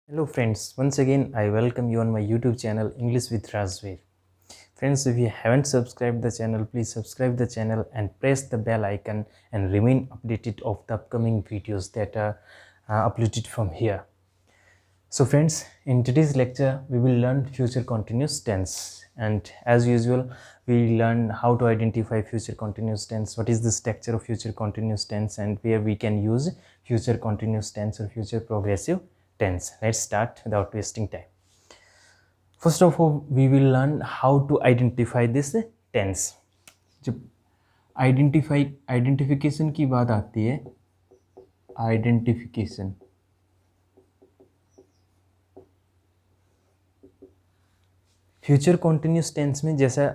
Hello friends, once again I welcome you on my YouTube channel English with Razveer. Friends, if you haven't subscribed the channel, please subscribe the channel and press the bell icon and remain updated of the upcoming videos that are uploaded from here. So friends, in today's lecture we will learn future continuous tense, and as usual we learn how to identify future continuous tense, what is the structure of future continuous tense, and where we can use future continuous tense or future progressive tense. Let's start without wasting time. First of all, we will learn how to identify this tense. जब identification की बात आती है, identification future continuous tense में जैसा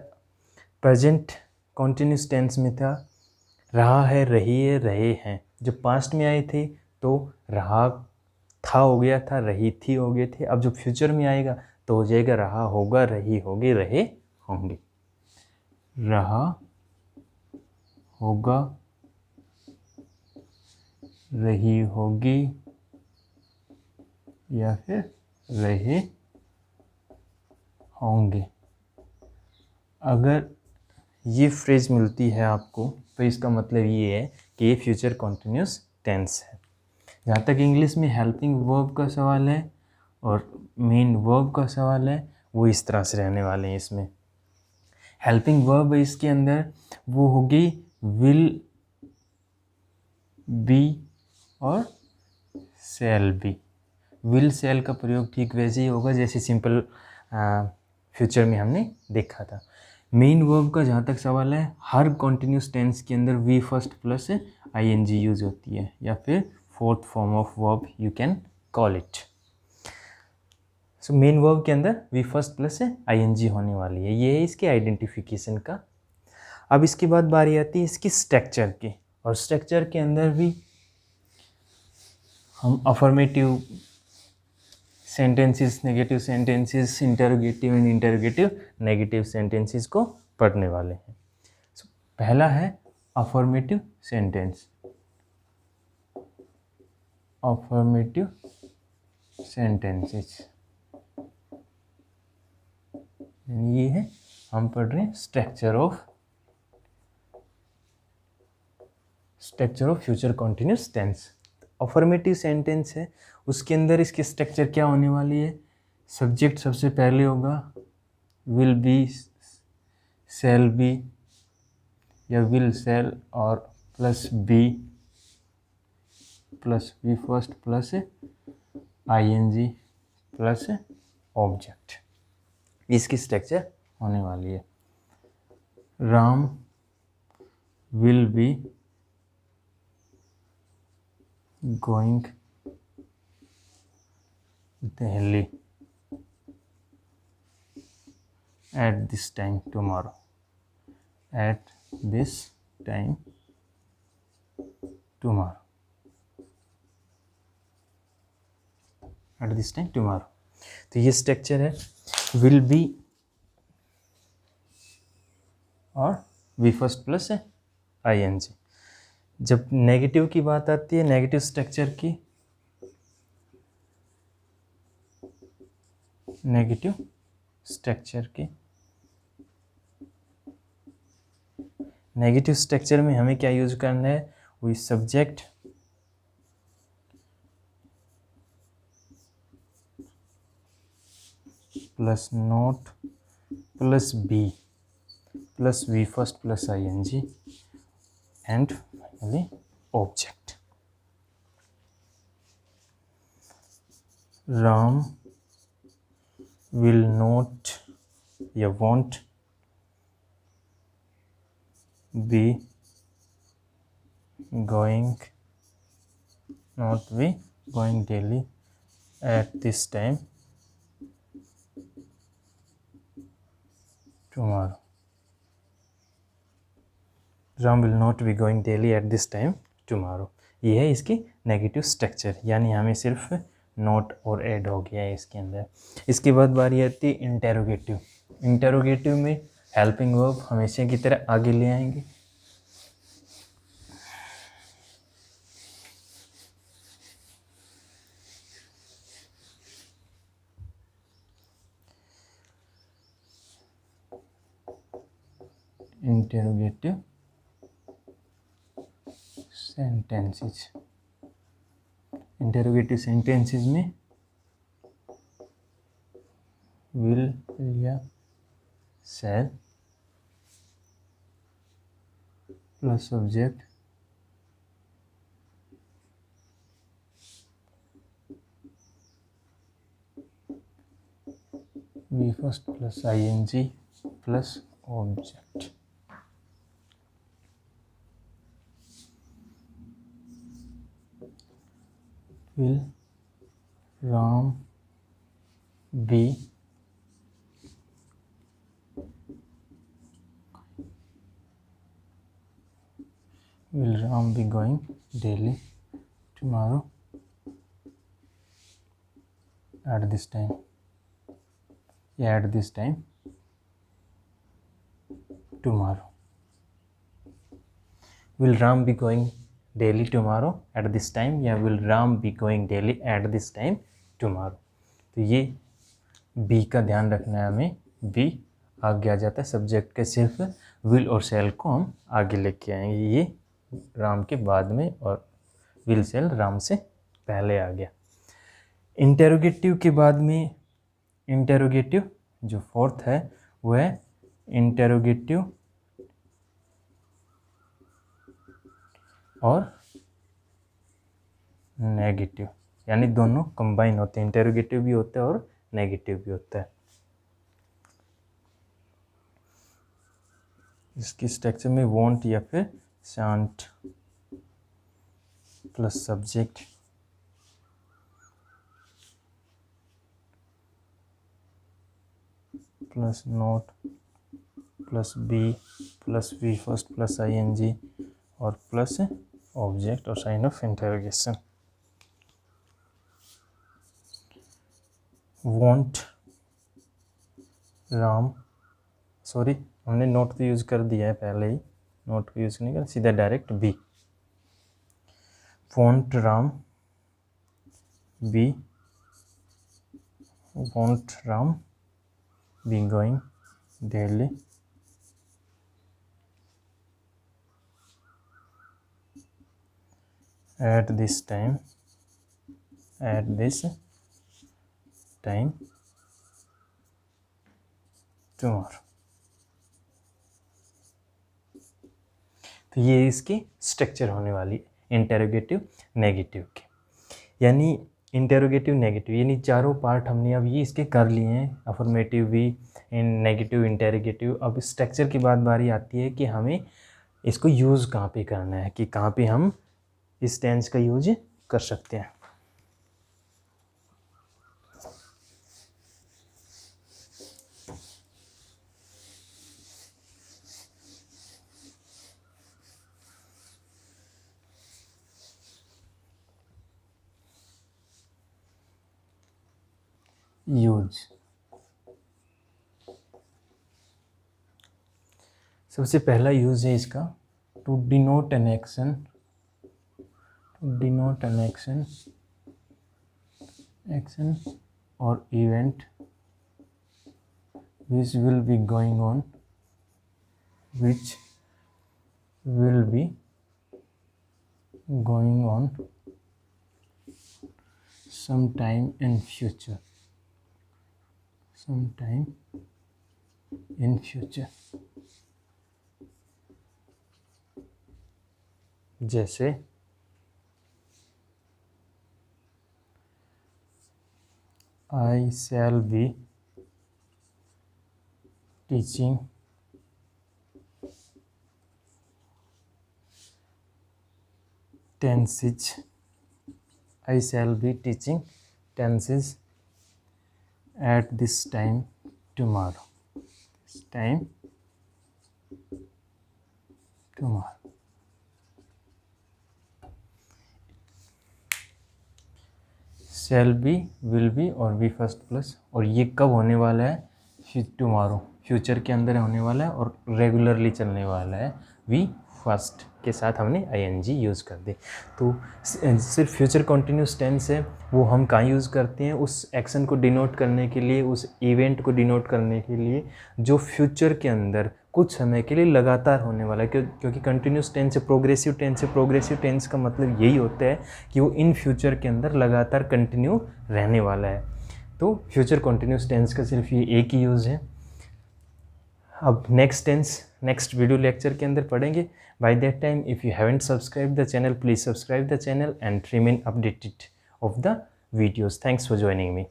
present continuous tense में था रहा है, रही है, रहे हैं, जब पास्ट में आए थे तो रहा था हो गया था, रही थी हो गए थे। अब जब फ्यूचर में आएगा तो हो जाएगा रहा होगा, रही होगी, रहे होंगे। रहा होगा, रही होगी या फिर रहे होंगे। अगर ये फ्रेज मिलती है आपको तो इसका मतलब ये है कि ये फ्यूचर कॉन्टिन्यूस टेंस है। जहाँ तक इंग्लिश में हेल्पिंग वर्ब का सवाल है और मेन वर्ब का सवाल है, वो इस तरह से रहने वाले हैं। इसमें हेल्पिंग वर्ब इसके अंदर वो होगी विल बी और शैल बी। विल शैल का प्रयोग ठीक वैसे ही होगा जैसे सिंपल फ्यूचर में हमने देखा था। मेन वर्ब का जहाँ तक सवाल है, हर कॉन्टिन्यूस टेंस के अंदर V first plus ING use होती है, या फिर fourth form of verb you can call it. So main verb के अंदर वी फर्स्ट प्लस आईएनजी होने वाली है। ये है इसके आइडेंटिफिकेशन का। अब इसके बाद बारी आती है इसकी स्ट्रक्चर की, और स्ट्रक्चर के अंदर भी हम affirmative sentences, negative sentences, interrogative and interrogative negative sentences को पढ़ने वाले हैं। So, पहला है अफर्मेटिव सेंटेंस। अफर्मेटिव सेंटेंसेस ये है, हम पढ़ रहे हैं structure of future continuous tense. Affirmative sentence है, उसके अंदर इसकी स्ट्रक्चर क्या होने वाली है। सब्जेक्ट सबसे पहले होगा विल बी, शैल बी या विल शैल और plus be plus V first plus ING plus object. इसकी स्ट्रक्चर होने वाली है। Ram will be going Delhi at this time tomorrow. At this time tomorrow. At this time tomorrow. तो ये structure है will be और V first plus ING. जब negative की बात आती है, नेगेटिव स्ट्रक्चर की, नेगेटिव स्ट्रक्चर की, नेगेटिव स्ट्रक्चर में हमें क्या यूज करना है, वही subject plus not plus be plus V first plus ING and finally object. Ram will not या won't be going, not be going Delhi at this time tomorrow. Ram will not be going Delhi at this time tomorrow. ये है इसकी negative structure, यानी हमें सिर्फ note और add हो गया है इसके अंदर। इसके बाद बारी आती है इंटेरोगेटिव। इंटेरोगेटिव में हेल्पिंग वर्ब हमेशा की तरह आगे ले आएंगे। Interrogative sentences. इंटेरोगेटिव सेंटेंसेस में विल या shall plus subject V first plus ing plus object. will Ram be going daily tomorrow at this time? Yeah, at this time tomorrow. Will Ram be going daily tomorrow at this time? या will Ram be going daily at this time tomorrow? तो ये B का ध्यान रखना है हमें। B आगे आ जाता है सब्जेक्ट के, सिर्फ विल और शैल को हम आगे लेके आएंगे। ये राम के बाद में और विल शैल राम से पहले आ गया। इंटेरोगेटिव के बाद में इंटेरोगेटिव जो फोर्थ है वो है इंटेरोगेटिव और नेगेटिव, यानी दोनों कंबाइन होते हैं। इंटेरोगेटिव भी होता है और नेगेटिव भी होता है। इसकी स्ट्रक्चर में वॉन्ट या फिर shan't plus subject plus not plus be plus V first plus ing और प्लस ऑब्जेक्ट और sign of interrogation. Won't Ram, sorry हमने नोट तो यूज़ कर दिया है पहले ही, नोट को यूज़ नहीं कर, सीधा direct be. Won't Ram be, won't Ram be going Delhi at this time tomorrow। तो ये इसकी स्ट्रक्चर होने वाली इंटेरोगेटिव नेगेटिव के, यानी इंटेरोगेटिव नेगेटिव, यानी चारों पार्ट हमने अब ये इसके कर लिए हैं। अफर्मेटिव भी, नेगेटिव, इंटेरोगेटिव। अब स्ट्रक्चर की बारी आती है कि हमें इसको यूज़ कहाँ पे करना है, कि कहाँ पे हम इस टेंस का यूज कर सकते हैं। यूज, सबसे पहला यूज है इसका to denote an action, denote an action or event which will be going on sometime in future, जैसे I shall be teaching tenses at this time tomorrow। shall be, will be और be first plus, और ये कब होने वाला है? Tomorrow, future के अंदर होने वाला है और रेगुलरली चलने वाला है। वी फर्स्ट के साथ हमने ing यूज़ कर दी। तो सिर्फ फ्यूचर कॉन्टिन्यूस टेंस है, वो हम कहाँ यूज़ करते हैं? उस एक्शन को डिनोट करने के लिए, उस इवेंट को डिनोट करने के लिए जो फ्यूचर के अंदर कुछ समय के लिए लगातार होने वाला है, क्योंकि कंटिन्यूस टेंस से प्रोग्रेसिव टेंस है। प्रोग्रेसिव टेंस का मतलब यही होता है कि वो इन फ्यूचर के अंदर लगातार कंटिन्यू रहने वाला है। तो फ्यूचर कंटिन्यूस टेंस का सिर्फ ये एक ही यूज़ है। अब next tense next video lecture के अंदर पढ़ेंगे। By that time if you haven't subscribe the channel, please subscribe the channel and remain updated of the videos. Thanks for joining me.